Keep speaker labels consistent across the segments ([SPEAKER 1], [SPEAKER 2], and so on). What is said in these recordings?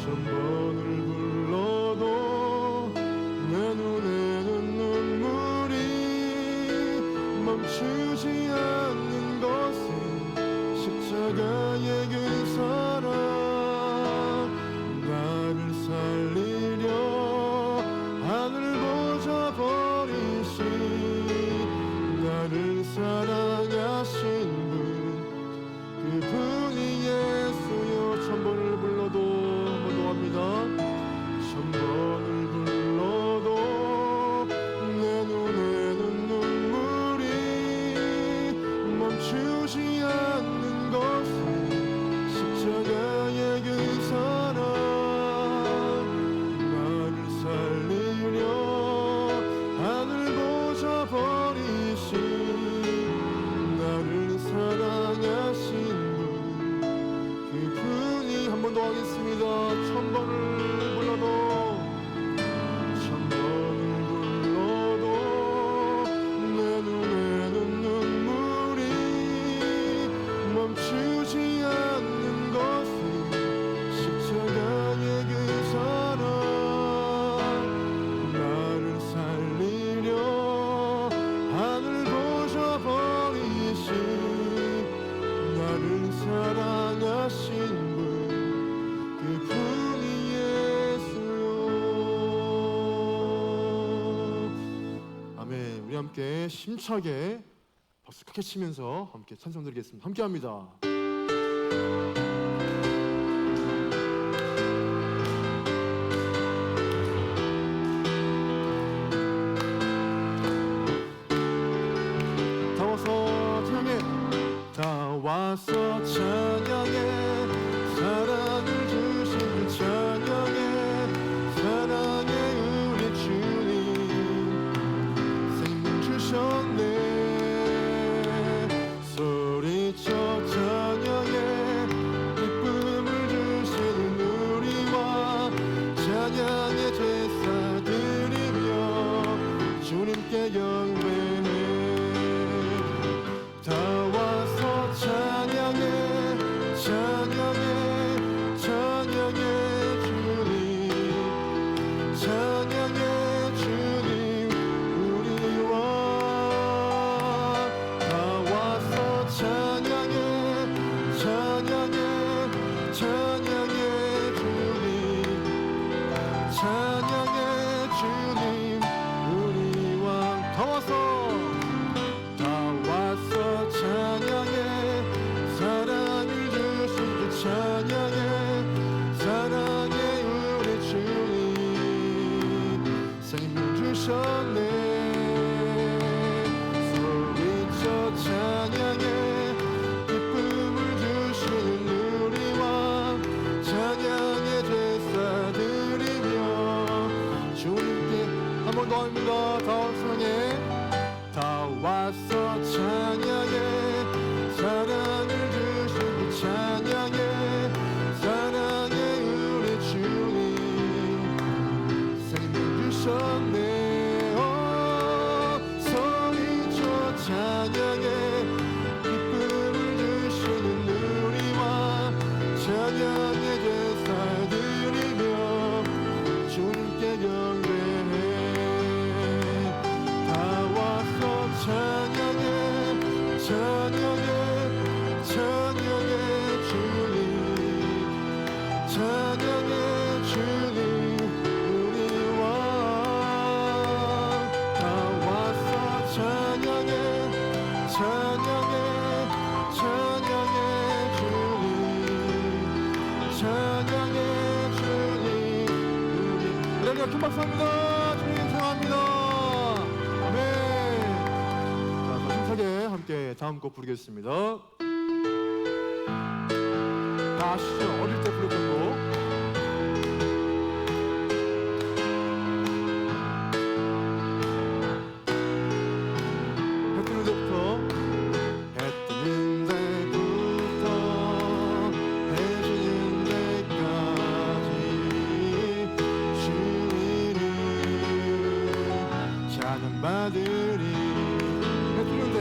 [SPEAKER 1] 천번을 불러도 내 눈에는 눈물이 멈추지 않는 것은 십자가의 그 사랑, 나를 살리려 하늘 보좌 버리신 나를 사랑하신 분, 그분이 예수여. 천번을 불러도 한번 더 합니다. 천번을 불러도 내 눈에는 눈물이 멈추지 않는 것은 십자가의 그 사랑, 나를 살리려 하늘 보좌 버리신 나를 사랑하신 분, 그분이. 한 번 더 하겠습니다. 천번을 불러도 천번을 불러도 내 눈에는 눈물이 멈추지 않는 것은 십자가의 그 사랑, 나를 살리려 하늘 보좌 버리신 나를 사랑하신 분, 그분이 예수요. 아멘. 우리 함께 힘차게 박수 크게 치면서 함께 찬송드리겠습니다. 함께 합니다. 다 와서 찬양해, 사랑을 주신 그 찬양해, 사랑해 우리 주님, 생명 주셨네. 소리쳐 찬양해, 기쁨을 주시는 우리와 찬양의 제사 드리며 주님께 경배해. 다 와서 찬양해, 찬양해, 찬양해 주님, 찬양해 주님 우리와. 다 와서 찬양해, 찬양해, 찬양해 주님, 찬양해 주님 우리와. 다 와서 찬양해, 사랑을 주신 그 찬양해, 사랑해 우리 주님, 생명 주셨네. 소리쳐 찬양해, 기쁨을 주시는 우리와 찬양의 제사 드리며 주님께. 한 번 더 합니다. 다 찬양해. 다 와서 찬양해, 사랑을 주신 그 찬양해, 사랑해 우리 주님, 생명 주셨네. 소리쳐 찬양해, 기쁨을 주시는 우리와 찬양의 제사 드리며 주님께 경배해. 찬양해, 찬양해, 찬양해 주님, 찬양해 주님 우리와. 다 와서 찬양해, 찬양해, 찬양해 주님, 찬양해 주님 우리. 여러분 큰 박수합니다. 주님 사랑합니다. 아멘. 함께 다음 곡 부르겠습니다. 다 아시죠? 어릴 때 부르던 곡. 해 뜨는 데부터, 해 뜨는 데부터 해 지는 데까지 주님을 찬양받으리. 해 뜨는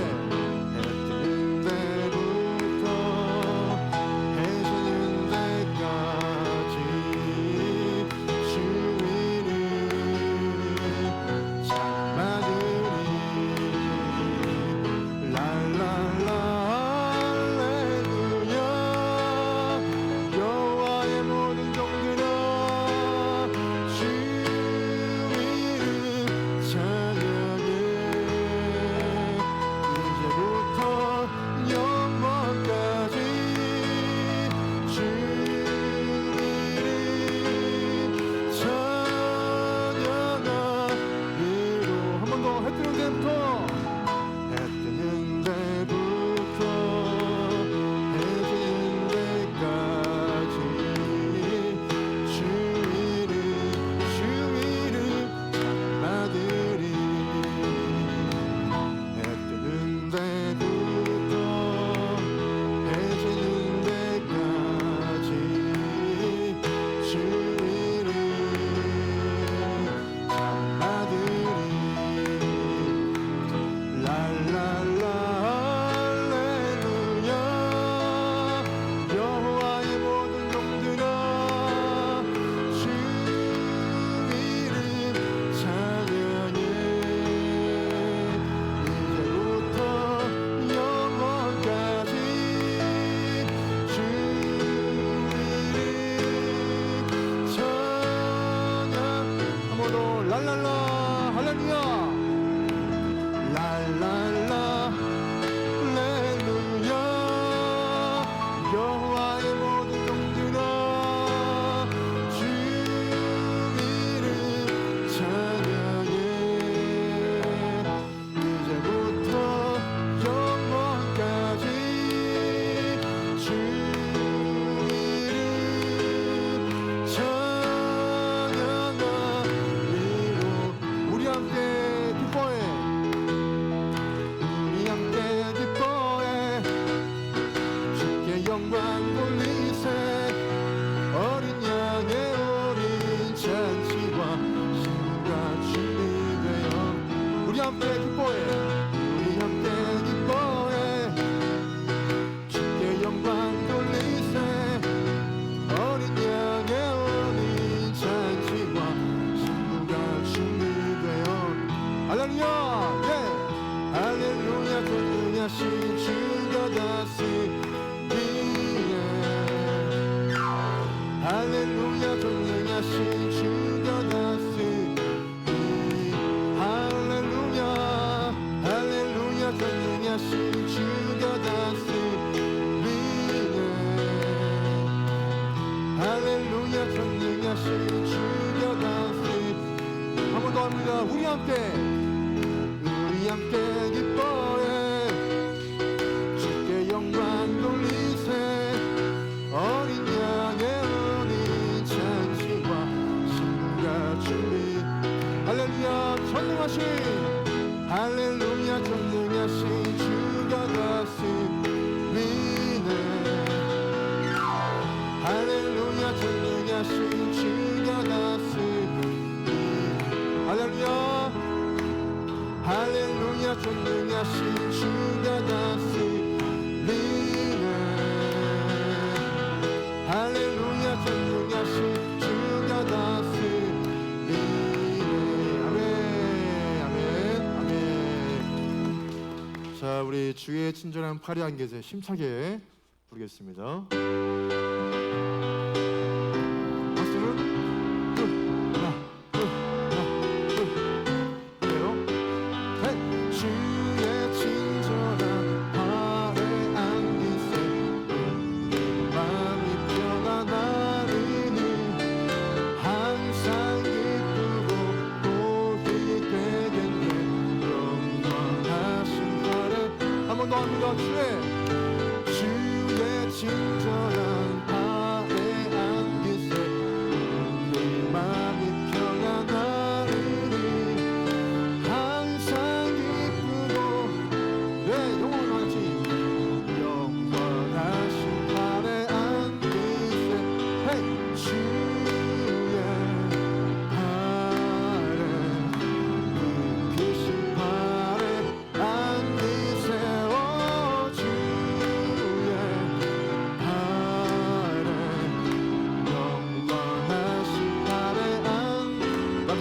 [SPEAKER 1] 데부터 해 지는 데까지 전능하신 주가 다스리네. 할렐루야 전능하신 주가 다스리네. 할렐루야 할렐루야 전능하신 주가 다스리네. 할렐루야 전능하신 주가 다스리네. 한 번 더 합니다. 우리 함께 기뻐해 주께 영광 돌리세. 어린 양의 어린 잔치와 신부가 준비. 할렐루야 전능하신 할렐루야 전능하신 주가 다스리네. 할렐루야 전능하신 주가 다스리네. 할렐루야 할렐루야 전능하신 주가 다스리네. 할렐루야 전능하신 주가 다스리네. 아멘 아멘 아멘. 자, 우리 주의 친절한 팔이 안 계세 힘차게 부르겠습니다. 주의 친절한 팔에 안기세. 우리 마음이 평안하리니 항상 기쁘고. 네, 영원한 같이 영원하신 팔에 안기세. 헤이 주의 팔에 크신 팔에 안기세.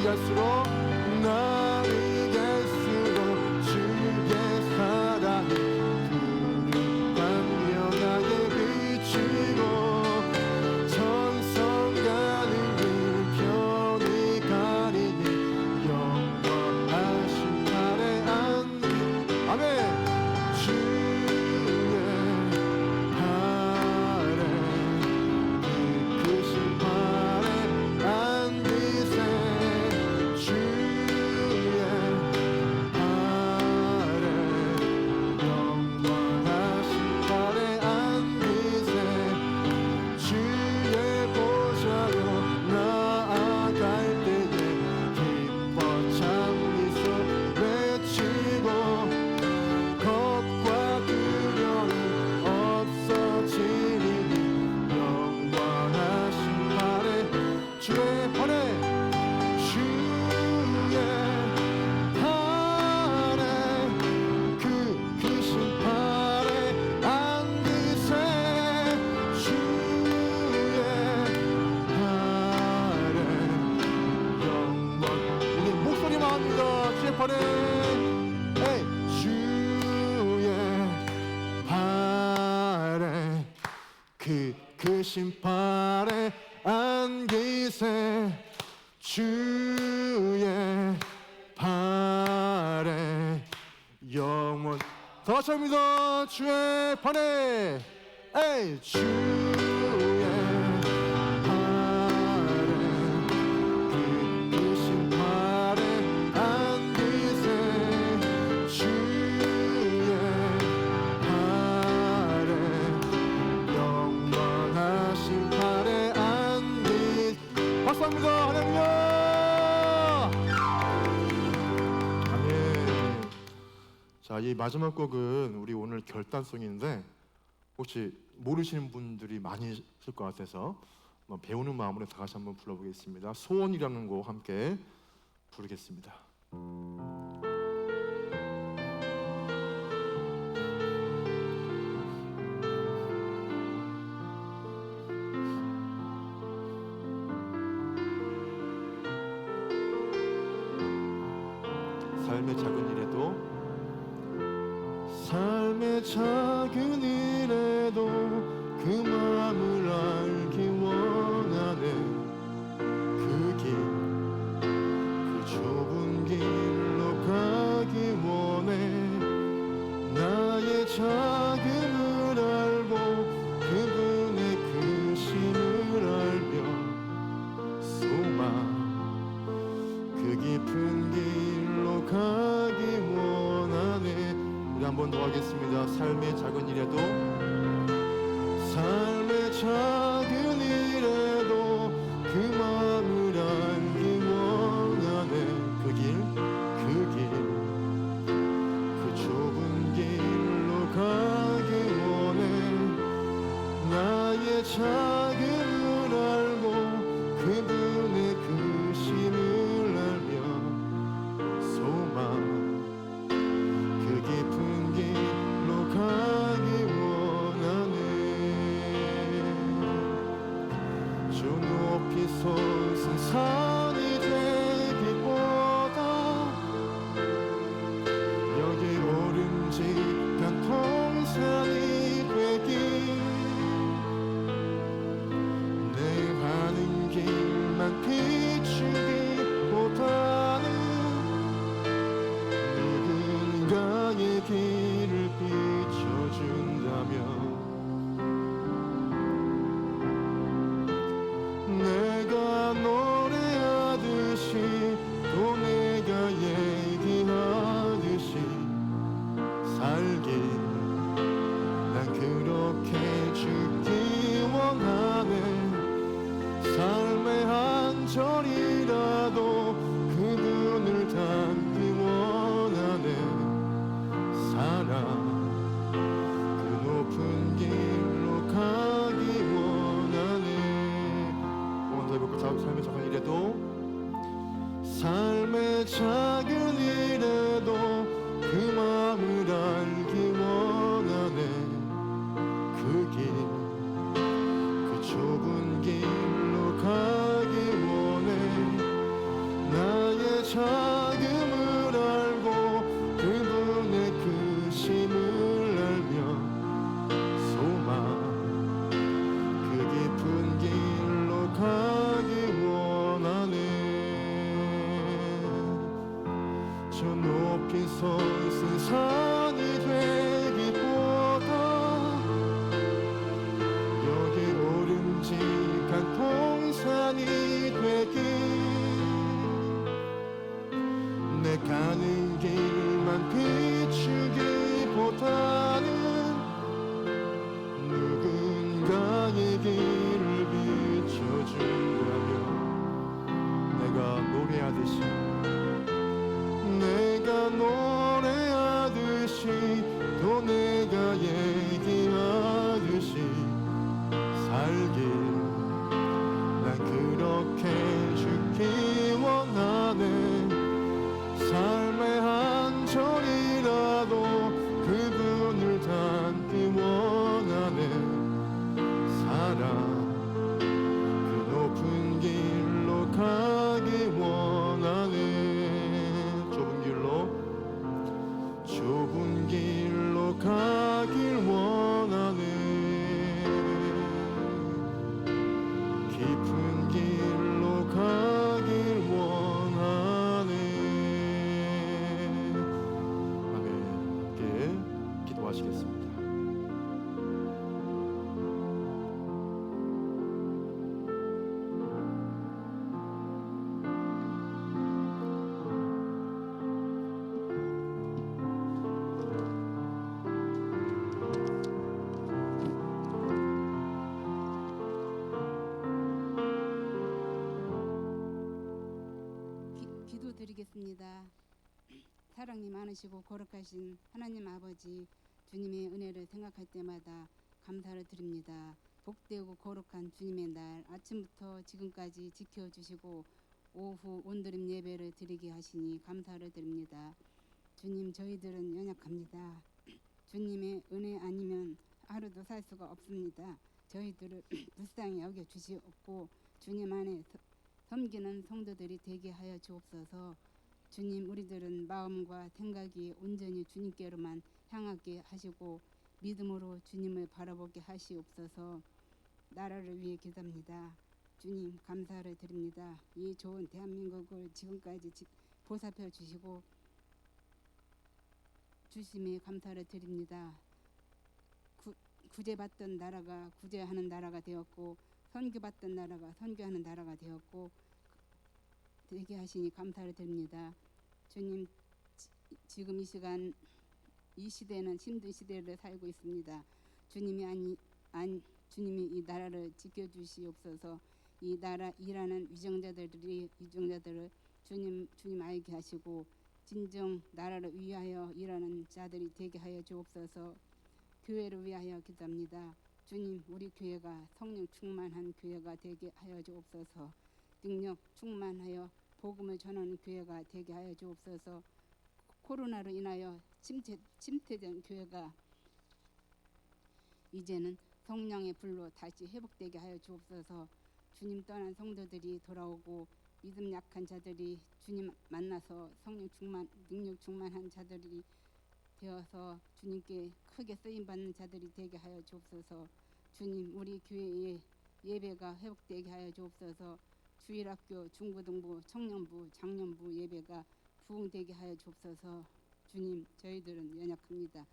[SPEAKER 1] 갈수록 날이 갈수록 주의 사랑이 광명하게 비치고 천성 가는 길 편히 가리니 영원하신 팔에 안기. 아멘. 주의 팔에 크신 팔에 안기세. 크신 팔에 안기세. 주의 팔에 영원. 다 같이 합니다. 주의 팔에 에이 주의 팔에 크신 팔에 안기세. 주의 팔에 영원하신 팔에 안기. 박수합니다. 할렐루야. 아멘. 자, 이 마지막 곡은 우리 오늘 결단송인데 혹시 모르시는 분들이 많이 있을 것 같아서 배우는 마음으로 다 같이 한번 불러보겠습니다. 소원이라는 곡 함께 부르겠습니다. 삶의 작은 일에도 삶의 작은 일에도 그 마음을 알기 원하네. 그 길, 그 좁은 길로 가기 원해. 나의 작음을 알고 그분의 크심을 알며 소망, 그 깊은 길로 가기 원하네. 우리 한 번 더 하겠습니다. 삶의 작은 일에도, 삶의 작은 일에도 그 마음을 알기 원하네. 그 길, 그 좁은 길로 가기 원해. 나의 작음을 알고 그분의 크심을 알며 소망, 그 깊은 길로 가기 원하네. 저 높이 솟은 산이 되기보다 여기 오름직한 동산이 되기, 내 가는 길만 비추기보다는 누군가의 길을 비춰준다면 내가 노래하듯이 또 내가 얘기하듯이 살길, 난 그렇게 죽기 원하네. 삶의 한 절이라도 그분을 닮기 원하네. 사랑, 그 높은 길로 가기 원하네. 한번 더 해볼까? 삶의 작은 일에도, 삶의 작은 일에도 그 마음을 알기 원하네. 그 길, 그 좁은 길로 가기 원해. 나의 작음을 알고 그분의 크심을 알며 소망, 그 깊은 길로 가기 원하네. 저 높이 솟은 산이 되기보다 여기 오름직한 동산이 되기, 내 가는 길만 비추기보다는 누군가의 길을 비춰준다면 내가 노래하듯이, 내가 노래하듯이 또 내가 얘기하듯이 살길, 난 그렇게 죽기 원하네. 삶의 한 절이라도 그분을 닮기 원하네. 사랑, 그 높은 길로 가기 원하네. 좁은 길로 가길 원하네. 깊은 길로 가길 원하네. 아멘. 함께 기도하시겠습니다.
[SPEAKER 2] 기도드리겠습니다. 사랑이 많으시고 거룩하신 하나님 아버지, 주님의 은혜를 생각할 때마다 감사를 드립니다. 복되고 거룩한 주님의 날, 아침부터 지금까지 지켜주시고 오후 온드림 예배를 드리게 하시니 감사를 드립니다. 주님, 저희들은 연약합니다. 주님의 은혜 아니면 하루도 살 수가 없습니다. 저희들을 불쌍히 여겨주시옵고 주님 안에 섬기는 성도들이 되게 하여 주옵소서. 주님, 우리들은 마음과 생각이 온전히 주님께로만 향하게 하시고 믿음으로 주님을 바라보게 하시옵소서. 나라를 위해 기도합니다. 주님 감사를 드립니다. 이 좋은 대한민국을 지금까지 보살펴 주시고 주심에 감사를 드립니다. 구제받던 나라가 구제하는 나라가 되었고 선교받던 나라가 선교하는 나라가 되었고 되게 하시니 감사를 드립니다. 주님 지금 이 시간 이 시대는 힘든 시대를 살고 있습니다. 주님이 주님이 이 나라를 지켜주시옵소서. 이 나라 일하는 위정자들을 주님 알게 하시고 진정 나라를 위하여 일하는 자들이 되게 하여 주옵소서. 교회를 위하여 기도합니다. 주님 우리 교회가 성령 충만한 교회가 되게 하여 주옵소서. 능력 충만하여 복음을 전하는 교회가 되게 하여 주옵소서. 코로나로 인하여 침체된 교회가 이제는 성령의 불로 다시 회복되게 하여 주옵소서. 주님 떠난 성도들이 돌아오고 믿음 약한 자들이 주님 만나서 성령 충만, 능력 충만한 자들이 되어서 주님께 크게 쓰임 받는 자들이 되게 하여 주옵소서. 주님 우리 교회의 예배가 회복되게 하여 주옵소서. 주일학교, 중고등부, 청년부, 장년부 예배가 부흥되게 하여 주옵소서. 주님 저희들은 연약합니다.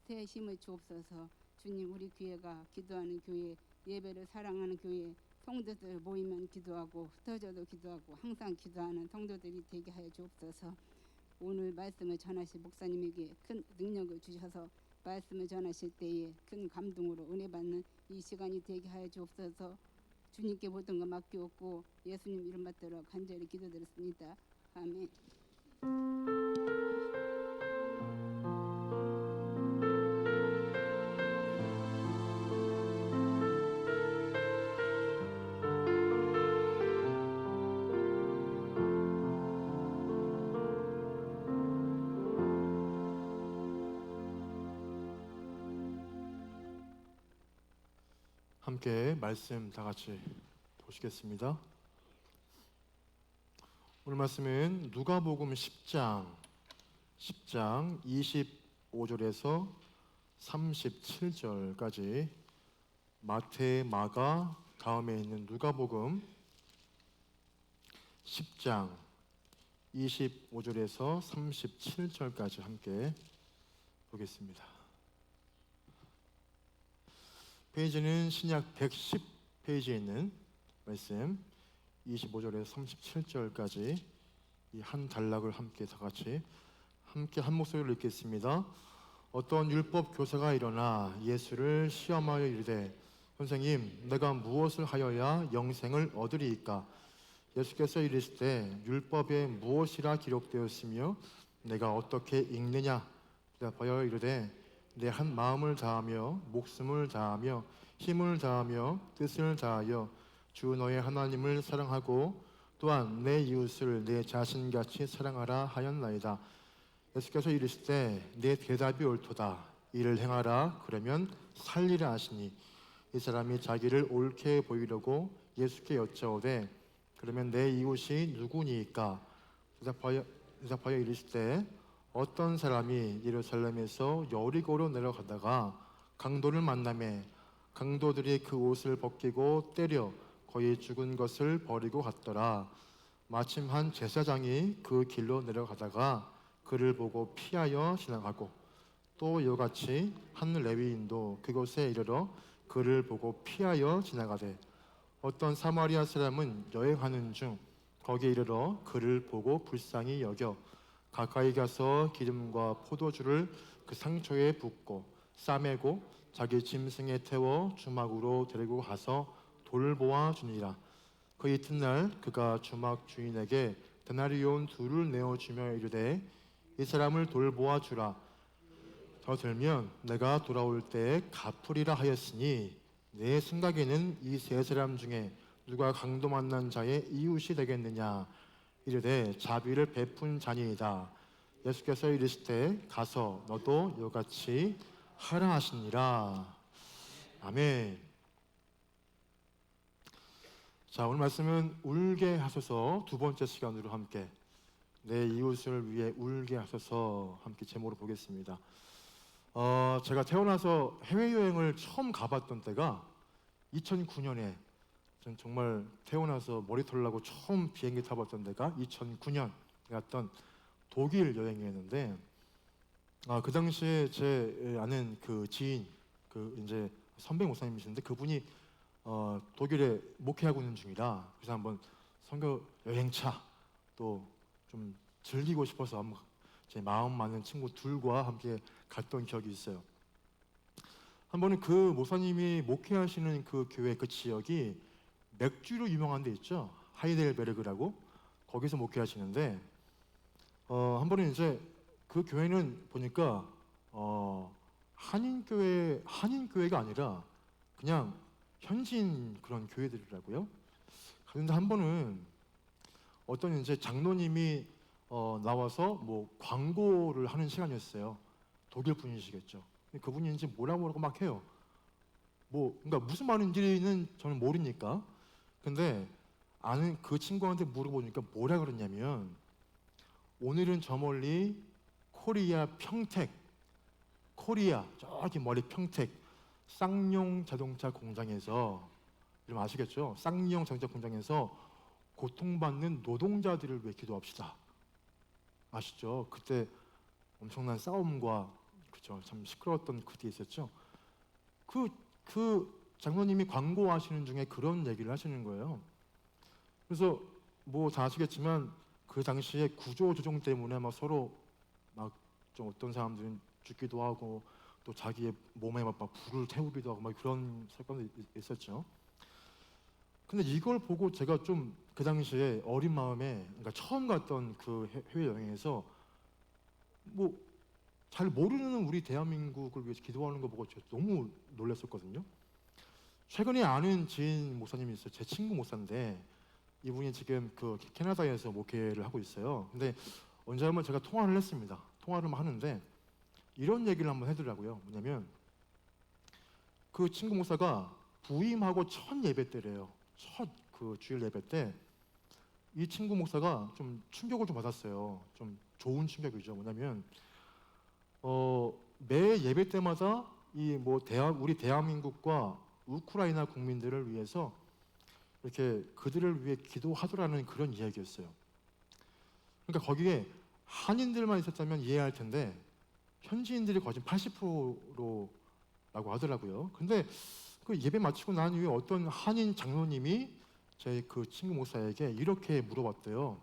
[SPEAKER 2] 새 힘을 주옵소서. 주님 우리 교회가 기도하는 교회, 예배를 사랑하는 교회, 성도들 모이면 기도하고 흩어져도 기도하고 항상 기도하는 성도들이 되게 하여 주옵소서. 오늘 말씀을 전하실 목사님에게 큰 능력을 주셔서 말씀을 전하실 때에 큰 감동으로 은혜 받는 이 시간이 되게 하여 주옵소서. 주님께 모든 것 맡기옵고 예수님 이름 받들어 간절히 기도드렸습니다. 아멘.
[SPEAKER 1] 함께 말씀 다 같이 보시겠습니다. 오늘 말씀은 누가복음 10장 25절에서 37절까지 마태, 마가 다음에 있는 누가복음 10장 25절에서 37절까지 함께 보겠습니다. 페이지는 신약 110페이지에 있는 말씀 25절에서 37절까지 이 한 단락을 함께 다 같이 한 목소리로 읽겠습니다. 어떤 율법 교사가 일어나 예수를 시험하여 이르되 선생님 내가 무엇을 하여야 영생을 얻으리이까? 예수께서 이르시되 율법에 무엇이라 기록되었으며 내가 어떻게 읽느냐? 대답하여 이르되 내 한 마음을 다하며 목숨을 다하며 힘을 다하며 뜻을 다하여 주 너의 하나님을 사랑하고 또한 내 이웃을 내 자신같이 사랑하라 하였나이다. 예수께서 이르시되 내 대답이 옳도다. 이를 행하라. 그러면 살리라 하시니 이 사람이 자기를 옳게 보이려고 예수께 여짜오되 그러면 내 이웃이 누구니이까? 대답하여 이르시되 어떤 사람이 예루살렘에서 여리고로 내려가다가 강도를 만나매 강도들이 그 옷을 벗기고 때려 거의 죽은 것을 버리고 갔더라. 마침 한 제사장이 그 길로 내려가다가 그를 보고 피하여 지나가고 또 이같이 한 레위인도 그곳에 이르러 그를 보고 피하여 지나가되 어떤 사마리아 사람은 여행하는 중 거기에 이르러 그를 보고 불쌍히 여겨 가까이 가서 기름과 포도주를 그 상처에 붓고 싸매고 자기 짐승에 태워 주막으로 데리고 가서 돌보아 주니라. 그 이튿날 그가 주막 주인에게 데나리온 2를 내어주며 이르되 이 사람을 돌보아 주라. 더 들면 내가 돌아올 때에 갚으리라 하였으니 내 생각에는 이 세 사람 중에 누가 강도 만난 자의 이웃이 되겠느냐? 이르되 자비를 베푼 자니이다. 예수께서 이르시되 가서 너도 이같이 하라 하시니라. 아멘. 자, 오늘 말씀은 울게 하소서 두 번째 시간으로 함께 내 이웃을 위해 울게 하소서 함께 제목으로 보겠습니다. 제가 태어나서 해외여행을 처음 가봤던 때가 2009년에 전 정말 태어나서 머리 털라고 처음 비행기 타봤던 데가 2009년 갔던 독일 여행이었는데 그 당시에 제 아는 그 지인 그 이제 선배 목사님이신데 그분이 독일에 목회하고 있는 중이라 그래서 한번 선교 여행차 또 좀 즐기고 싶어서 한번 제 마음 맞는 친구 둘과 함께 갔던 기억이 있어요. 한 번은 그 목사님이 목회하시는 그 교회 그 지역이 맥주로 유명한 데 있죠. 하이델베르그라고 거기서 목회하시는데 한 번은 이제 그 교회는 보니까 한인교회가 아니라 그냥 현지인 그런 교회들이라고요. 그런데 한 번은 어떤 이제 장로님이 나와서 뭐 광고를 하는 시간이었어요. 독일 분이시겠죠. 근데 그분이 이제 뭐라고 막 해요. 그러니까 무슨 말인지는 저는 모르니까. 근데 아는 그 친구한테 물어보니까 뭐라 그러냐면 오늘은 저 멀리 코리아 평택, 코리아 저기 멀리 평택 쌍용 자동차 공장에서 여러분 아시겠죠? 쌍용 자동차 공장에서 고통받는 노동자들을 위해 기도합시다. 아시죠? 그때 엄청난 싸움과 그죠? 참 시끄러웠던 그때 있었죠. 그 장로님이 광고하시는 중에 그런 얘기를 하시는 거예요. 그래서 뭐 다 아시겠지만 그 당시에 구조조정 때문에 막 서로 막 좀 어떤 사람들은 죽기도 하고 또 자기의 몸에 막 불을 태우기도 하고 막 그런 사건도 있었죠. 근데 이걸 보고 제가 좀 그 당시에 어린 마음에 그러니까 처음 갔던 그 해외 여행에서 뭐 잘 모르는 우리 대한민국을 위해서 기도하는 거 보고 제가 너무 놀랐었거든요. 최근에 아는 지인 목사님이 있어요. 제 친구 목사인데 이분이 지금 그 캐나다에서 목회를 하고 있어요. 근데 언제 한번 제가 통화를 했습니다. 통화를 하는데 이런 얘기를 한번 하더라고요. 뭐냐면 그 친구 목사가 부임하고 첫 예배 때래요. 첫 그 주일 예배 때 이 친구 목사가 좀 충격을 좀 받았어요. 좀 좋은 충격이죠. 뭐냐면 매 예배 때마다 이 뭐 우리 대한민국과 우크라이나 국민들을 위해서 이렇게 그들을 위해 기도하더라는 그런 이야기였어요. 그러니까 거기에 한인들만 있었다면 이해할 텐데 현지인들이 거의 80%라고 하더라고요. 근데 그 예배 마치고 난 이후에 어떤 한인 장로님이 제 그 친구 목사에게 이렇게 물어봤대요.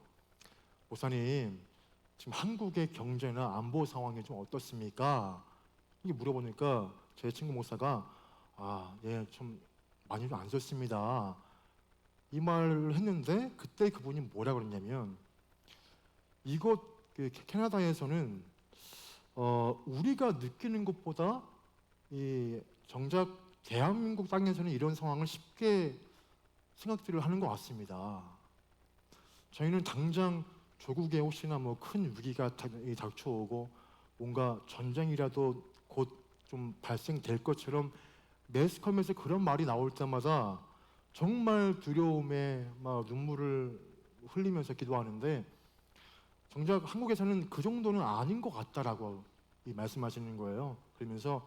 [SPEAKER 1] 목사님, 지금 한국의 경제나 안보 상황이 좀 어떻습니까? 이게 물어보니까 제 친구 목사가 예, 좀 많이 안 좋습니다. 이 말을 했는데 그때 그분이 뭐라 그랬냐면 이곳 그 캐나다에서는 우리가 느끼는 것보다 이 정작 대한민국 땅에서는 이런 상황을 쉽게 생각들을 하는 것 같습니다. 저희는 당장 조국에 혹시나 뭐 큰 위기가 닥쳐오고 뭔가 전쟁이라도 곧 좀 발생될 것처럼 매스컴에서 그런 말이 나올 때마다 정말 두려움에 막 눈물을 흘리면서 기도하는데 정작 한국에서는 그 정도는 아닌 것 같다라고 말씀하시는 거예요. 그러면서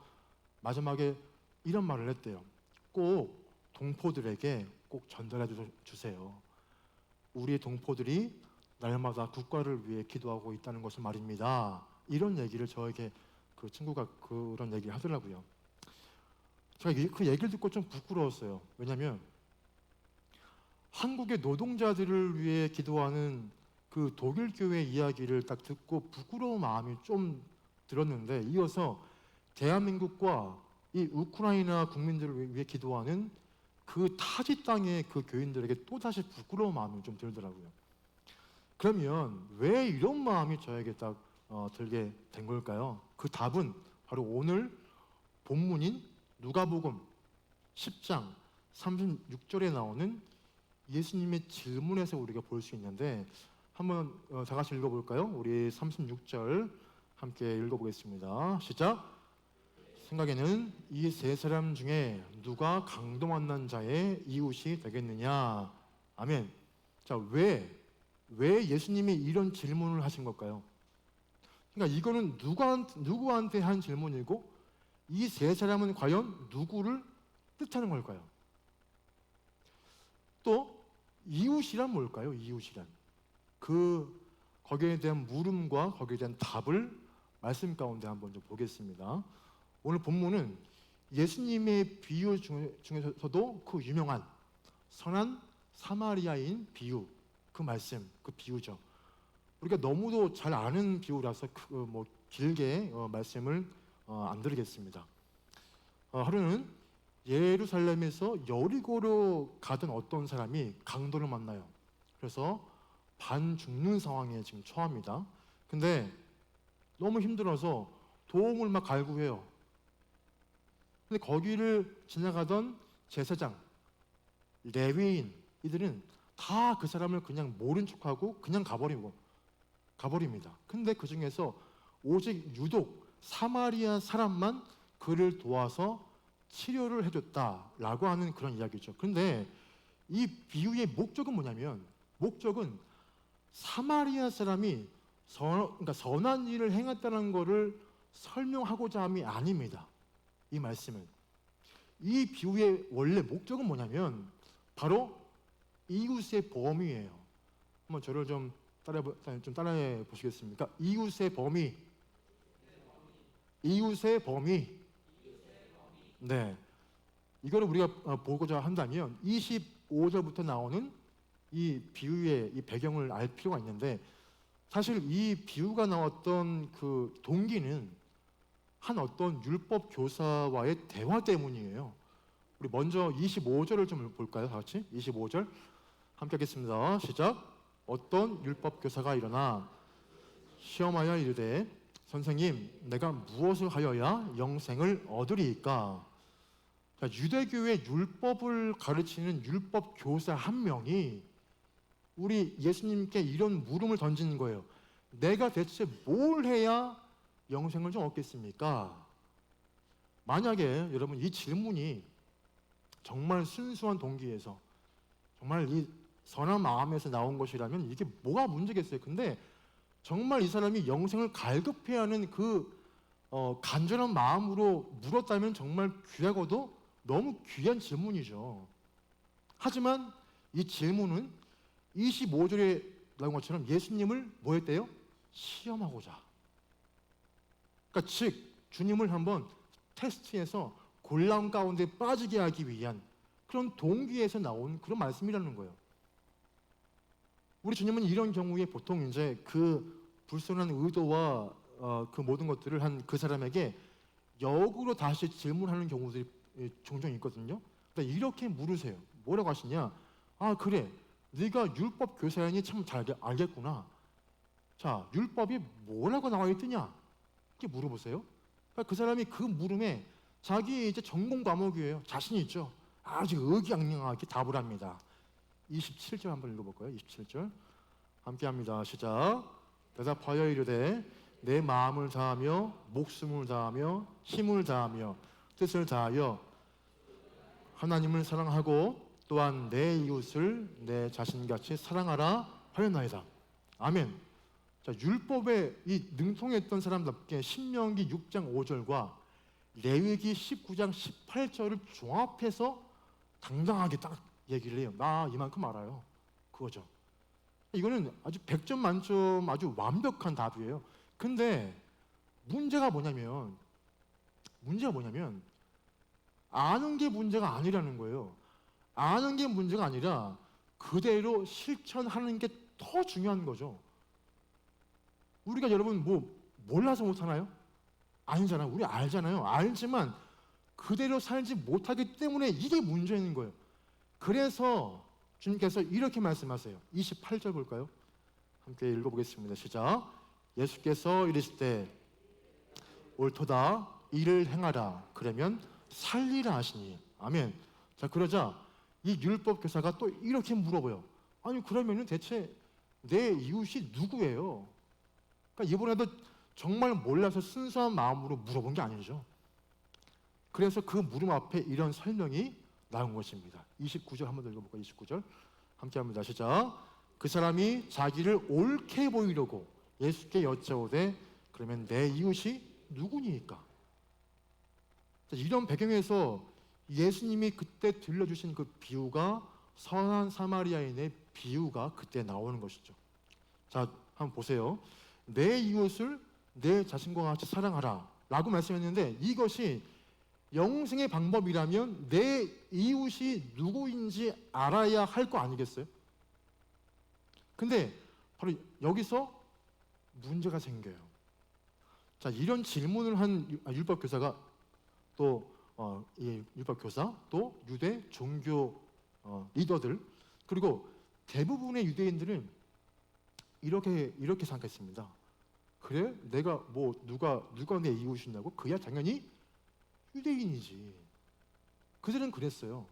[SPEAKER 1] 마지막에 이런 말을 했대요. 꼭 동포들에게 꼭 전달해 주세요. 우리의 동포들이 날마다 국가를 위해 기도하고 있다는 것을 말입니다. 이런 얘기를 저에게 그 친구가 그런 얘기를 하더라고요. 제가 그 얘기를 듣고 좀 부끄러웠어요. 왜냐하면 한국의 노동자들을 위해 기도하는 그 독일 교회 이야기를 딱 듣고 부끄러운 마음이 좀 들었는데 이어서 대한민국과 이 우크라이나 국민들을 위해 기도하는 그 타지 땅의 그 교인들에게 또다시 부끄러운 마음이 좀 들더라고요. 그러면 왜 이런 마음이 저에게 딱 들게 된 걸까요? 그 답은 바로 오늘 본문인 누가복음 10장 36절에 나오는 예수님의 질문에서 우리가 볼 수 있는데 한번 다 같이 읽어볼까요? 우리 36절 함께 읽어보겠습니다. 시작! 생각에는 이 세 사람 중에 누가 강도 만난 자의 이웃이 되겠느냐? 아멘. 자, 왜 예수님이 이런 질문을 하신 걸까요? 그러니까 이거는 누구한테 한 질문이고 이 세 사람은 과연 누구를 뜻하는 걸까요? 또 이웃이란 뭘까요? 이웃이란 거기에 대한 물음과 거기에 대한 답을 말씀 가운데 한번 좀 보겠습니다. 오늘 본문은 예수님의 비유 중에서도 그 유명한 선한 사마리아인 비유, 그 말씀, 그 비유죠. 우리가 너무도 잘 아는 비유라서 길게 말씀을 안 드리겠습니다. 하루는 예루살렘에서 여리고로 가던 어떤 사람이 강도를 만나요. 그래서 반 죽는 상황에 지금 처합니다. 근데 너무 힘들어서 도움을 막 갈구해요. 근데 거기를 지나가던 제사장, 레위인 이들은 다 그 사람을 그냥 모른 척하고 그냥 가버립니다. 근데 그 중에서 오직 유독 사마리아 사람만 그를 도와서 치료를 해줬다라고 하는 그런 이야기죠. 근데 이 비유의 목적은 뭐냐면, 목적은 사마리아 사람이 그러니까 선한 일을 행했다는 것을 설명하고자 함이 아닙니다. 이 말씀은, 이 비유의 원래 목적은 뭐냐면 바로 이웃의 범위예요. 한번 저를 좀 따라해 보시겠습니까? 이웃의 범위. 네, 이거를 우리가 보고자 한다면 25절부터 나오는 이 비유의 이 배경을 알 필요가 있는데, 사실 이 비유가 나왔던 그 동기는 한 어떤 율법 교사와의 대화 때문이에요. 우리 먼저 25절을 좀 볼까요? 다 같이 25절 함께 하겠습니다. 시작. 어떤 율법 교사가 일어나 시험하여 이르되 선생님, 내가 무엇을 하여야 영생을 얻으리이까? 유대교의 율법을 가르치는 율법 교사 한 명이 우리 예수님께 이런 물음을 던지는 거예요. 내가 대체 뭘 해야 영생을 좀 얻겠습니까? 만약에 여러분 이 질문이 정말 순수한 동기에서 정말 이 선한 마음에서 나온 것이라면 이게 뭐가 문제겠어요? 근데 정말 이 사람이 영생을 갈급해야 하는 그 간절한 마음으로 물었다면 정말 귀하고도 너무 귀한 질문이죠. 하지만 이 질문은 25절에 나온 것처럼 예수님을 뭐 했대요? 시험하고자. 그러니까 즉 주님을 한번 테스트해서 곤란 가운데 빠지게 하기 위한 그런 동기에서 나온 그런 말씀이라는 거예요. 우리 주님은 이런 경우에 보통 이제 그 불순한 의도와 그 모든 것들을 한 그 사람에게 역으로 다시 질문하는 경우들이 종종 있거든요. 그러니까 이렇게 물으세요. 뭐라고 하시냐? 아, 그래, 네가 율법 교사이니 참 잘 알겠구나. 자, 율법이 뭐라고 나와 있더냐? 이렇게 물어보세요. 그러니까 그 사람이 그 물음에 자기 이제 전공 과목이에요. 자신이 있죠. 아주 의기양양하게 답을 합니다. 27절 한번 읽어볼까요? 27절 함께합니다. 시작. 대답하여 이르되 내 마음을 다하며 목숨을 다하며 힘을 다하며 뜻을 다하여 하나님을 사랑하고 또한 내 이웃을 내 자신같이 사랑하라 하였나이다. 아멘. 자, 율법에 이 능통했던 사람답게 신명기 6장 5절과 레위기 19장 18절을 종합해서 당당하게 딱 얘기를 해요. 나 이만큼 알아요. 그거죠. 이거는 아주 100점 만점 아주 완벽한 답이에요. 근데 문제가 뭐냐면 아는 게 문제가 아니라는 거예요. 아는 게 문제가 아니라 그대로 실천하는 게 더 중요한 거죠. 우리가 여러분 몰라서 못하나요? 아니잖아요. 우리 알잖아요. 알지만 그대로 살지 못하기 때문에 이게 문제인 거예요. 그래서 주님께서 이렇게 말씀하세요. 28절 볼까요? 함께 읽어보겠습니다. 시작. 예수께서 이르시되 옳도다, 이를 행하라, 그러면 살리라 하시니. 아멘. 자, 그러자 이 율법 교사가 또 이렇게 물어봐요. 아니, 그러면은 대체 내 이웃이 누구예요? 그러니까 이번에도 정말 몰라서 순수한 마음으로 물어본 게 아니죠. 그래서 그 물음 앞에 이런 설명이 나온 것입니다. 29절 한번 더 읽어볼까요? 29절 함께합니다. 시작. 그 사람이 자기를 옳게 보이려고 예수께 여짜오되 그러면 내 이웃이 누구니까? 자, 이런 배경에서 예수님이 그때 들려주신 그 비유가 선한 사마리아인의 비유가 그때 나오는 것이죠. 자, 한번 보세요. 내 이웃을 내 자신과 같이 사랑하라 라고 말씀했는데, 이것이 영생의 방법이라면 내 이웃이 누구인지 알아야 할 거 아니겠어요? 근데 바로 여기서 문제가 생겨요. 자, 이런 질문을 한 율법 교사가 또 이 율법 교사 또 유대 종교 리더들, 그리고 대부분의 유대인들은 이렇게 생각했습니다. 그래? 내가 뭐 누가 내 이웃이냐고? 그야 당연히 유대인이지. 그들은 그랬어요.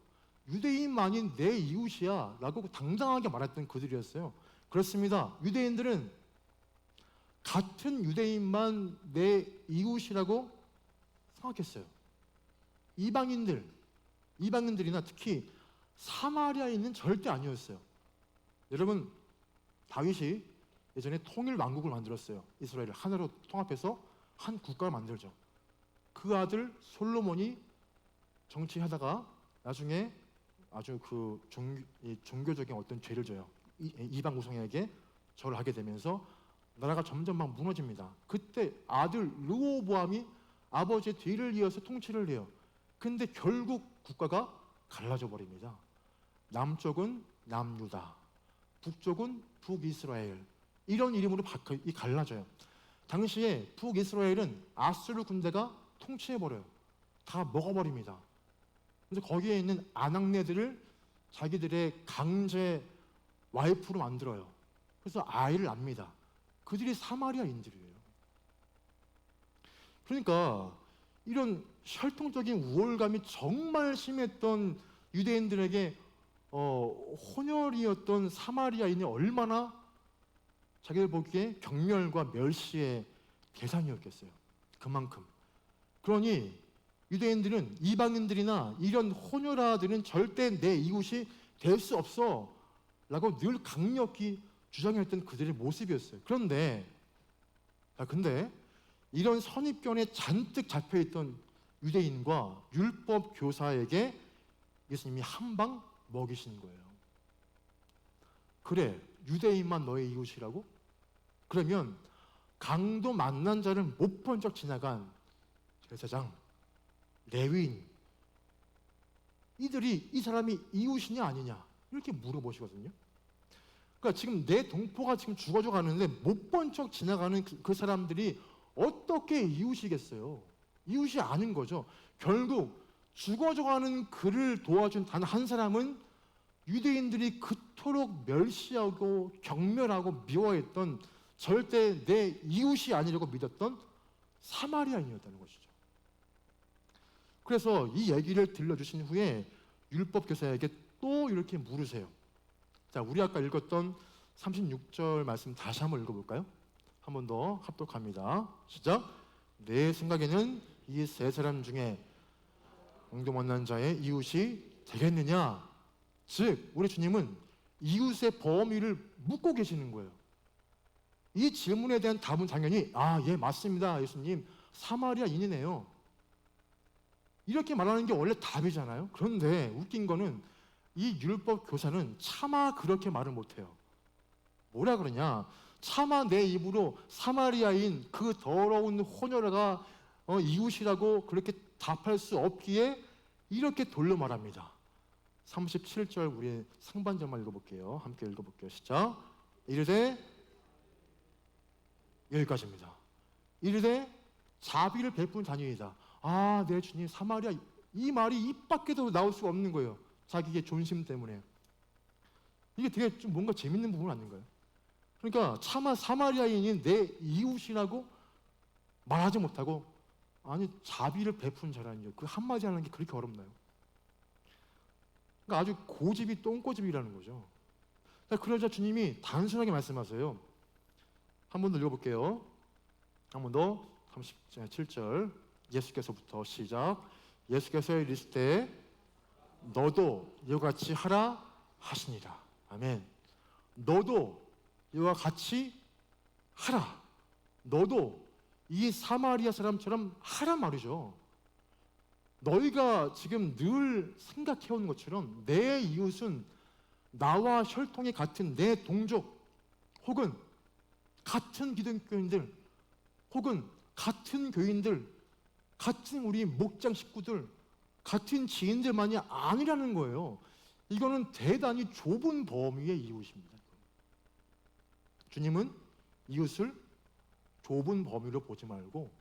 [SPEAKER 1] 유대인만이 내 이웃이야 라고 당당하게 말했던 그들이었어요. 그렇습니다. 유대인들은 같은 유대인만 내 이웃이라고 생각했어요. 이방인들이나 특히 사마리아인은 절대 아니었어요. 여러분, 다윗이 예전에 통일 왕국을 만들었어요. 이스라엘을 하나로 통합해서 한 국가를 만들죠. 그 아들 솔로몬이 정치하다가 나중에 아주 그 종교적인 어떤 죄를 져요. 이방 우상에게 절을 하게 되면서 나라가 점점 막 무너집니다. 그때 아들 르호보암이 아버지의 뒤를 이어서 통치를 해요. 근데 결국 국가가 갈라져 버립니다. 남쪽은 남유다, 북쪽은 북이스라엘, 이런 이름으로 갈라져요. 당시에 북이스라엘은 아수르 군대가 통치해버려요. 다 먹어버립니다. 그래서 거기에 있는 아낙네들을 자기들의 강제 와이프로 만들어요. 그래서 아이를 낳습니다. 그들이 사마리아인들이에요. 그러니까 이런 혈통적인 우월감이 정말 심했던 유대인들에게 혼혈이었던 사마리아인이 얼마나 자기들 보기에 경멸과 멸시의 대상이었겠어요. 그만큼. 그러니 유대인들은 이방인들이나 이런 혼혈아들은 절대 내 이웃이 될 수 없어 라고 늘 강력히 주장했던 그들의 모습이었어요. 근데 이런 선입견에 잔뜩 잡혀있던 유대인과 율법 교사에게 예수님이 한 방 먹이신 거예요. 그래, 유대인만 너의 이웃이라고? 그러면 강도 만난 자를 못 본 척 지나간 제사장, 레위인, 이 사람이 이웃이냐 아니냐 이렇게 물어보시거든요. 그러니까 지금 내 동포가 지금 죽어져 가는데 못 본 척 지나가는 그 사람들이 어떻게 이웃이겠어요? 이웃이 아닌 거죠. 결국 죽어져 가는 그를 도와준 단 한 사람은 유대인들이 그토록 멸시하고 경멸하고 미워했던, 절대 내 이웃이 아니라고 믿었던 사마리아인이었다는 것이죠. 그래서 이 얘기를 들려주신 후에 율법 교사에게 또 이렇게 물으세요. 자, 우리 아까 읽었던 36절 말씀 다시 한번 읽어볼까요? 한 번 더 합독합니다. 시작. 내 생각에는 이 세 사람 중에 강도 만난 자의 이웃이 되겠느냐? 즉, 우리 주님은 이웃의 범위를 묻고 계시는 거예요. 이 질문에 대한 답은 당연히 예, 맞습니다, 예수님. 사마리아인이네요. 이렇게 말하는 게 원래 답이잖아요. 그런데 웃긴 거는 이 율법 교사는 차마 그렇게 말을 못해요. 뭐라 그러냐? 차마 내 입으로 사마리아인 그 더러운 혼혈아가 이웃이라고 그렇게 답할 수 없기에 이렇게 돌려 말합니다. 37절 우리 상반절만 읽어볼게요. 함께 읽어볼게요. 시작. 이르되, 여기까지입니다. 이르되 자비를 베푼 자녀이다. 네 주님, 사마리아, 이 말이 입 밖에도 나올 수가 없는 거예요. 자기의 존심 때문에. 이게 되게 좀 뭔가 재밌는 부분 아닌가요? 그러니까 차마 사마리아인이 내 이웃이라고 말하지 못하고, 아니 자비를 베푼 자라니요. 그 한마디 하는 게 그렇게 어렵나요? 그러니까 아주 고집이 똥고집이라는 거죠. 그러자 주님이 단순하게 말씀하세요. 한 번 더 읽어볼게요. 한 번 더 37절 예수께서부터 시작. 예수께서 이르시되 너도 이와 같이 하라 하시니라. 아멘. 너도 이와 같이 하라. 너도 이 사마리아 사람처럼 하란 말이죠. 너희가 지금 늘 생각해오는 것처럼 내 이웃은 나와 혈통이 같은 내 동족 혹은 같은 기독교인들 혹은 같은 교인들, 같은 우리 목장 식구들, 같은 지인들만이 아니라는 거예요. 이거는 대단히 좁은 범위의 이웃입니다. 주님은 이웃을 좁은 범위로 보지 말고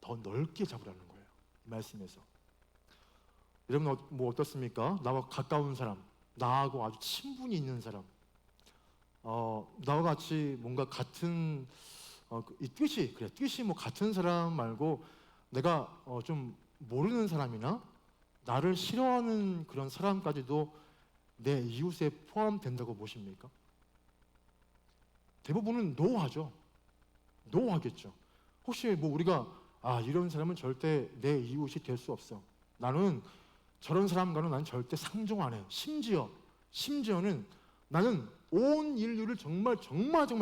[SPEAKER 1] 더 넓게 잡으라는 거예요. 이 말씀에서. 여러분 뭐 어떻습니까? 나와 가까운 사람, 나하고 아주 친분이 있는 사람, 나와 같이 뭔가 같은 이 뜻이 뭐 같은 사람 말고 내가 좀 모르는 사람이나 나를 싫어하는 그런 사람까지도 내 이웃에 포함된다고 보십니까? 대부분은 노하죠. 노하겠죠. 혹시 뭐 우리가 이런 사람은 절대 내 이웃이 될 수 없어. 나는 저런 사람과는 난 절대 상종 안 해. 심지어는 나는 온 인류를 정말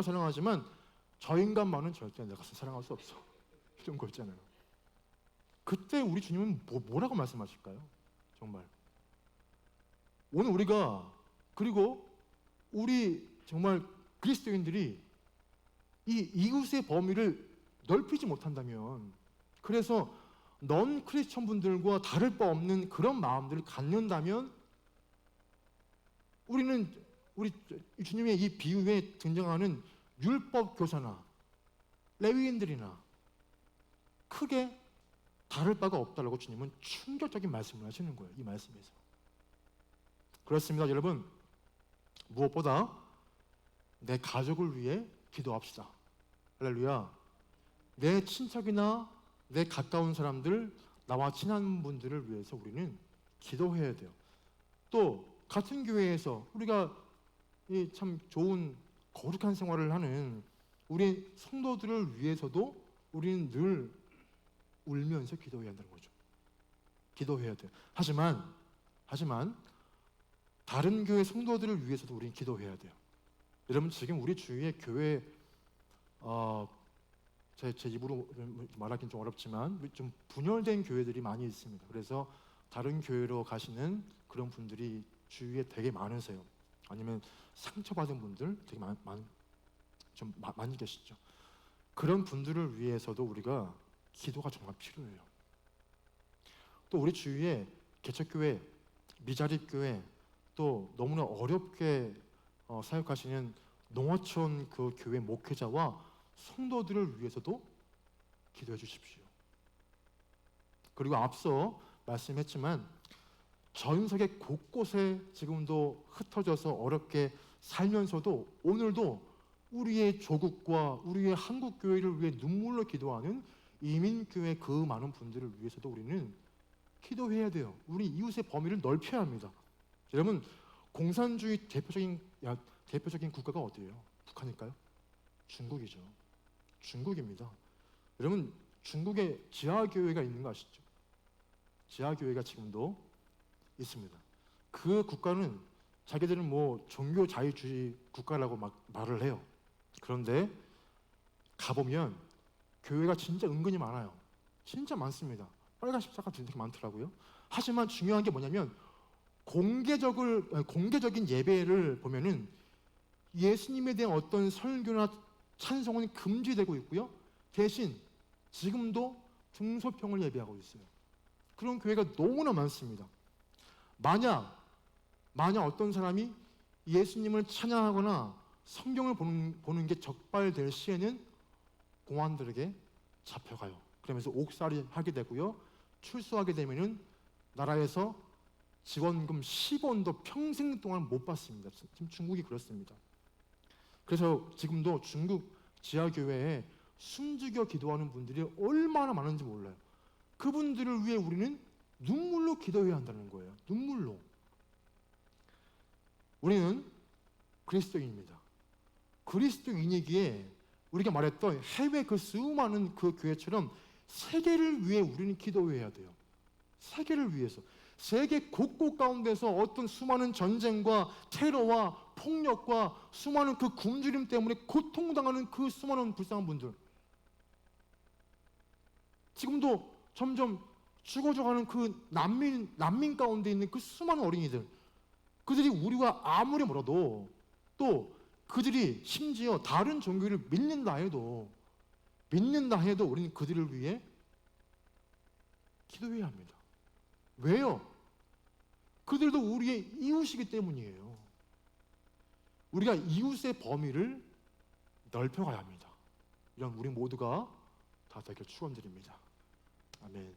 [SPEAKER 1] 사랑하지만 저 인간만은 절대 내가 사랑할 수 없어. 이런 거 있잖아요. 그때 우리 주님은 뭐라고 말씀하실까요? 정말 오늘 우리가 그리고 우리 정말 그리스도인들이 이 이웃의 범위를 넓히지 못한다면, 그래서 넌 크리스천 분들과 다를 바 없는 그런 마음들을 갖는다면 우리는 우리 주님의 이 비유에 등장하는 율법 교사나 레위인들이나 크게 다를 바가 없다라고 주님은 충격적인 말씀을 하시는 거예요. 이 말씀에서. 그렇습니다, 여러분. 무엇보다 내 가족을 위해 기도합시다. 할렐루야. 내 친척이나 내 가까운 사람들, 나와 친한 분들을 위해서 우리는 기도해야 돼요. 또 같은 교회에서 우리가 참 좋은 거룩한 생활을 하는 우리 성도들을 위해서도 우리는 늘 울면서 기도해야 한다는 거죠. 기도해야 돼요. 하지만 다른 교회 성도들을 위해서도 우리는 기도해야 돼요. 여러분 지금 우리 주위의 교회 제 입으로 말하기는 좀 어렵지만 좀 분열된 교회들이 많이 있습니다. 그래서 다른 교회로 가시는 그런 분들이 주위에 되게 많으세요. 아니면 상처받은 분들 되게 많이 계시죠. 그런 분들을 위해서도 우리가 기도가 정말 필요해요. 또 우리 주위에 개척교회, 미자립교회, 또 너무나 어렵게 사역하시는 농어촌 그 교회 목회자와 성도들을 위해서도 기도해 주십시오. 그리고 앞서 말씀했지만 전 세계 곳곳에 지금도 흩어져서 어렵게 살면서도 오늘도 우리의 조국과 우리의 한국 교회를 위해 눈물로 기도하는 이민교회 그 많은 분들을 위해서도 우리는 기도해야 돼요. 우리 이웃의 범위를 넓혀야 합니다. 여러분 공산주의 대표적인 국가가 어디예요? 북한일까요? 중국이죠. 중국입니다. 여러분 중국에 지하교회가 있는 거 아시죠? 지하교회가 지금도 있습니다. 그 국가는 자기들은 뭐 종교 자유주의 국가라고 막 말을 해요. 그런데 가보면 교회가 진짜 은근히 많아요. 진짜 많습니다. 빨간 십자가 되게 많더라고요. 하지만 중요한 게 뭐냐면 공개적인 예배를 보면은 예수님에 대한 어떤 설교나 찬송은 금지되고 있고요. 대신 지금도 등소평을 예배하고 있어요. 그런 교회가 너무나 많습니다. 만약 어떤 사람이 예수님을 찬양하거나 성경을 보는 게 적발될 시에는 공안들에게 잡혀가요. 그러면서 옥살이 하게 되고요. 출소하게 되면은 나라에서 지원금 10원도 평생 동안 못 받습니다. 지금 중국이 그렇습니다. 그래서 지금도 중국 지하교회에 숨죽여 기도하는 분들이 얼마나 많은지 몰라요. 그분들을 위해 우리는 눈물로 기도해야 한다는 거예요. 눈물로. 우리는 그리스도인입니다. 그리스도인이기에 우리가 말했던 해외 그 수많은 그 교회처럼 세계를 위해 우리는 기도해야 돼요. 세계를 위해서. 세계 곳곳 가운데서 어떤 수많은 전쟁과 테러와 폭력과 수많은 그 굶주림 때문에 고통당하는 그 수많은 불쌍한 분들, 지금도 점점 죽어져가는 그 난민 가운데 있는 그 수많은 어린이들, 그들이 우리가 아무리 멀어도, 또 그들이 심지어 다른 종교를 믿는다 해도 우리는 그들을 위해 기도해야 합니다. 왜요? 그들도 우리의 이웃이기 때문이에요. 우리가 이웃의 범위를 넓혀가야 합니다. 이런 우리 모두가 다 되길 축원드립니다. 아멘.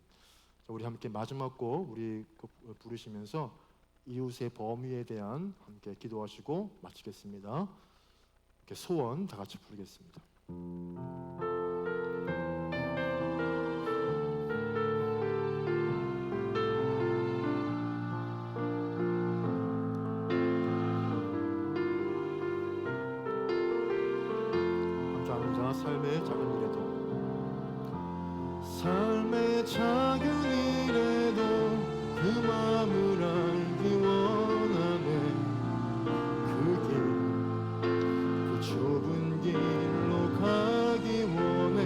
[SPEAKER 1] 자, 우리 함께 마지막 곡 우리 부르시면서 이웃의 범위에 대한 함께 기도하시고 마치겠습니다. 이렇게 소원 다 같이 부르겠습니다. 삶의 작은 일에도, 삶의 작은 일에도 그 마음을 알기 원하네. 그 좁은 길로 가기 원해.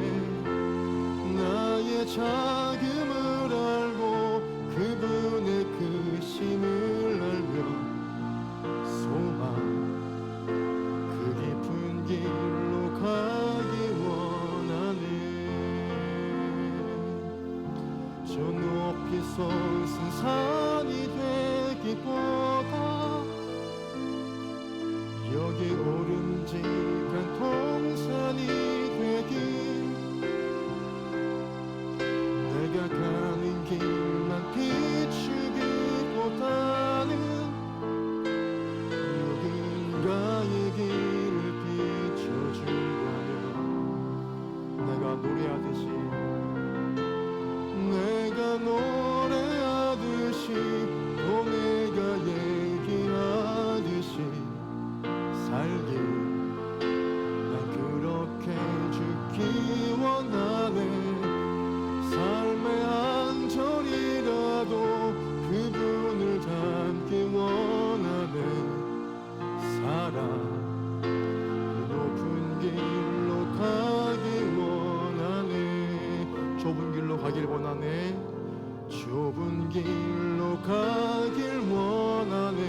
[SPEAKER 1] 나의 자금을 알고 그분의 크심을 알며 소망 그 깊은 길로 가기 원하네. 저 높이 솟은 산이 되기보다 여기 오름직한 동산이 되길, 내가 가는 길만 비추기보다는 누군가의 길을 비춰준다면, 내가 노래하듯이 또 내가 얘기하듯이 살길, 난 그렇게 죽기 원하네. 삶의 한 절이라도 그분을 닮기 원하네. 살아 그 높은 길로 가기 원하네. 좁은 길로 가길 원하네. 좁은 길로 가길 원하네.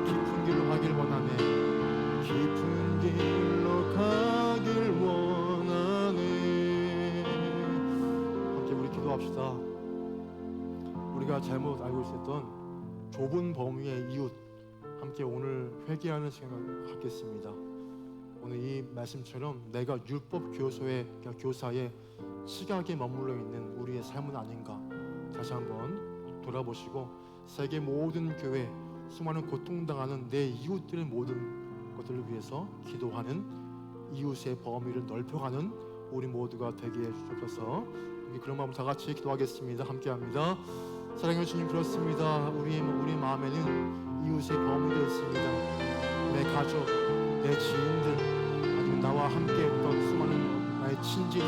[SPEAKER 1] 깊은 길로 가길 원하네. 깊은 길로 가길 원하네. 함께 우리 기도합시다. 우리가 잘못 알고 있었던 좁은 범위의 이웃, 함께 오늘 회개하는 시간을 갖겠습니다. 오늘 이 말씀처럼 내가 율법 교사의 시각에 머물러 있는 우리의 삶은 아닌가 다시 한번 돌아보시고, 세계 모든 교회, 수많은 고통당하는 내 이웃들의 모든 것들을 위해서 기도하는, 이웃의 범위를 넓혀가는 우리 모두가 되게 해주셔서 그런 마음 다 같이 기도하겠습니다. 함께합니다. 사랑해 주님, 그렇습니다. 우리 마음에는 이웃의 범위가 있습니다. 내 가족, 내 지인들, 아니면 나와 함께했던 수많은 나의 친지들,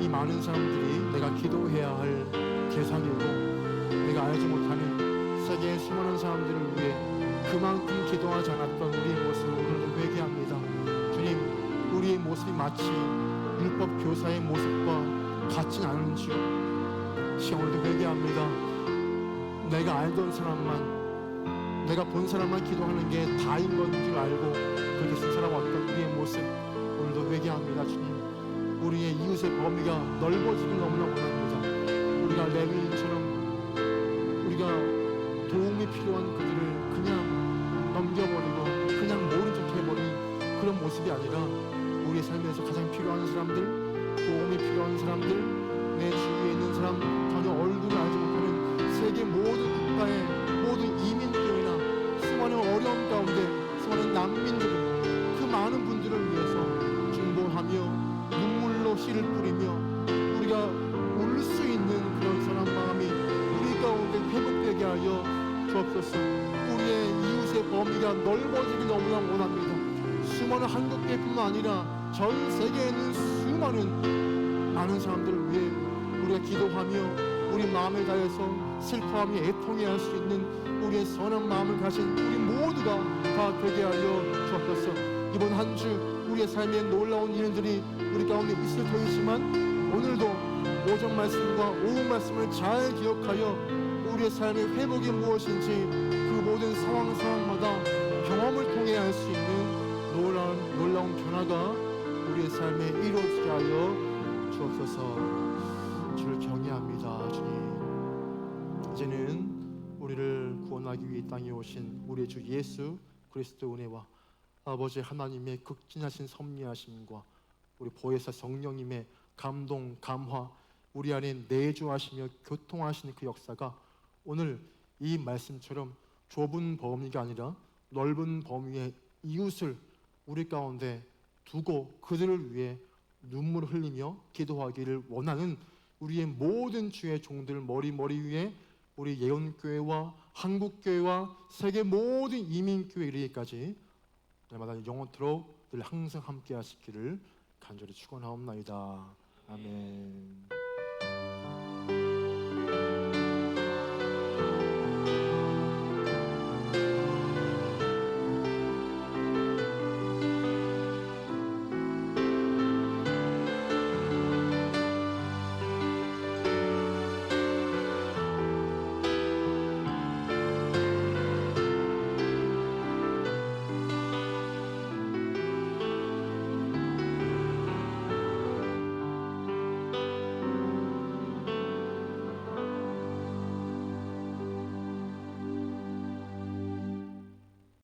[SPEAKER 1] 이 많은 사람들이 내가 기도해야 할 대상이고, 내가 알지 못하는 세계의 수많은 사람들을 위해 그만큼 기도하지 않았던 우리의 모습을 오늘도 회개합니다. 주님, 우리의 모습이 마치 율법 교사의 모습과 같진 않은지요. 시간 오늘도 회개합니다. 내가 알던 사람만, 내가 본 사람만 기도하는 게 다인 건 줄 알고 그렇게 쓴 사람 어떤 우리의 모습 오늘도 회개합니다. 주님, 우리의 이웃의 범위가 넓어지길 너무나 원합니다. 우리가 레위인처럼 우리가 도움이 필요한 그들을 그냥 넘겨버리고 그냥 모른 척 해버리는 그런 모습이 아니라, 우리의 삶에서 가장 필요한 사람들, 도움이 필요한 사람들, 내 주위에 있는 사람, 전혀 얼굴을 알지 못하는 세계 모든 국가의 모든 이민교회나 수많은 어려움 가운데 수많은 난민들, 그 많은 분들을 위해서 중보하며 눈물로 씨를 뿌리며 우리가 울 수 있는 그런 선한 마음이 우리 가운데 회복되게 하여 주옵소서. 우리의 이웃의 범위가 넓어지기 너무나 원합니다. 수많은 한국교회뿐만 아니라 전 세계에 있는 수많은 많은 사람들을 위해 우리가 기도하며 우리 마음을 다해서 슬퍼하며 애통해야 할 수 있는 우리의 선한 마음을 가진 우리 모두가 다 되게 하여 주옵소서. 이번 한 주 우리의 삶에 놀라운 일들이 우리 가운데 있을 터이지만, 오늘도 오전 말씀과 오후 말씀을 잘 기억하여 우리의 삶의 회복이 무엇인지 그 모든 상황마다 경험을 통해 알 수 있는 놀라운 변화가 우리의 삶에 이루어지게 하여 주옵소서. 주를 경외합니다. 주님, 이제는 우리를 구원하기 위해 땅에 오신 우리의 주 예수 그리스도 은혜와 아버지 하나님의 극진하신 섭리하심과 우리 보혜사 성령님의 감동, 감화, 우리 안에 내주하시며 교통하시는 그 역사가 오늘 이 말씀처럼 좁은 범위가 아니라 넓은 범위의 이웃을 우리 가운데 두고 그들을 위해 눈물을 흘리며 기도하기를 원하는 우리의 모든 주의 종들 머리 위에 우리 예언교회와 한국교회와 세계 모든 이민교회 이르기까지 날마다 영원토록 늘 항상 함께 하시기를 간절히 축원하옵나이다. 아멘.